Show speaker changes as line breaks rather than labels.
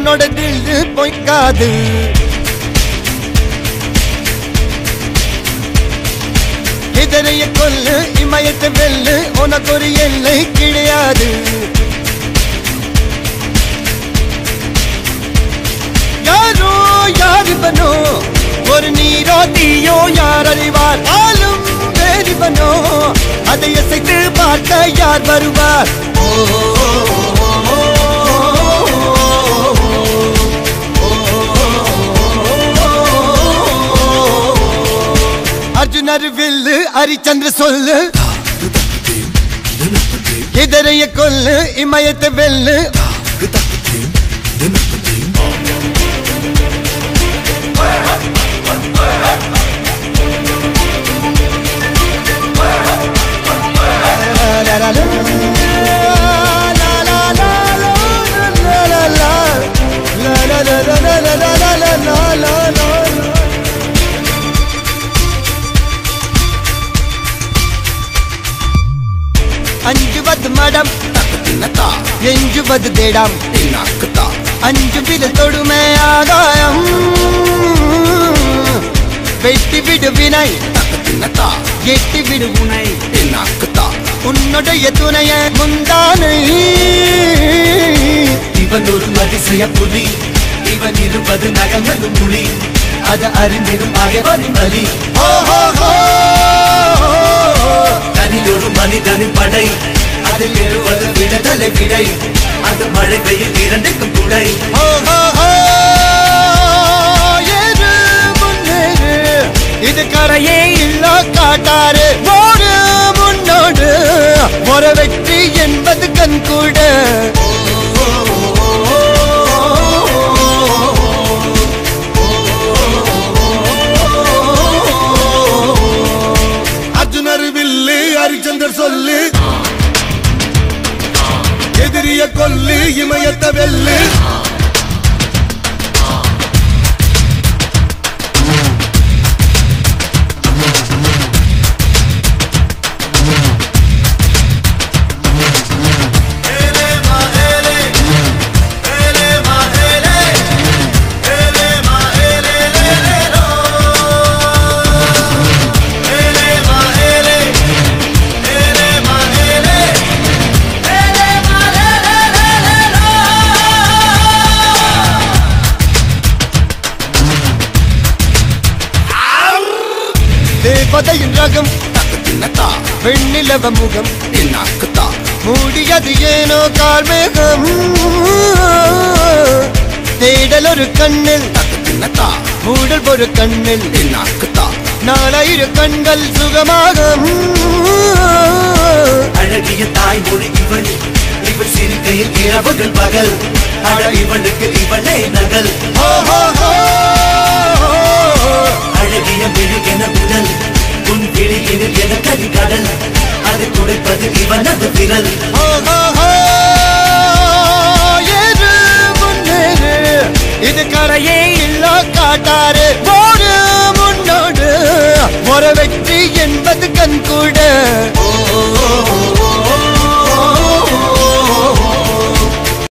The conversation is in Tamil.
இவனோட தில்லு பொய்க்காது. இதனைய கொல்லு இமயத்தை வெல்லு உனக்கு ஒரு எல்லை கிடையாது. யாரோ யாரிவனோ ஒரு நீரோ தீயோ யார் அறிவார். ஆளும் வேறிவனோ அதை அசைத்து பார்க்க யார் வருவார். அர்ஜுனர் வில்லு ஹரிச்சந்திர சொல்லு இதரைய கொல்லு இமயத்தை வெல்லு. அஞ்சுவது மடம் எஞ்சுவது தேடம். அஞ்சு வித தொடுமை ஆகாயம் வெட்டி விடு வினை எட்டி விடு உனை. உன்னுடைய துணைய முந்தானை
இவன் ஒரு அதிசய புலி. இவன் இருப்பது நகங்களும் புலி. அது அறிந்திடும் ஆயவனின் வலி. தனியொரு மனிதனின் படை. அதில் எழுவது விடுதலை விடை. அந்த மழை பெய்யும் இரண்டுக்கும் துணை.
இது கரையே இல்ல காட்டாரு ஓடு முன்னோடு ஒரு வெற்றி என்பது கண் கூட.
அர்ஜுனர் வில்லு ஹரிச்சந்தர் சொல்லு எதிரிய கொல்லு இமயத்தை வெல்லு.
தேவதையின் ரகம் வெண்ணிலவ முகம் மூடியது ஏனோ கார்மேகம். தேடல் ஒரு கண்ணில் மூடல் ஒரு கண்ணில் நாலாயிர கண்கள் சுகமாக.
அழகிய தாய்மொழி இவள். இவள் சிரிக்கையில் இரவுகள் பகல். அழ இவனுக்கு இவளே நகல்.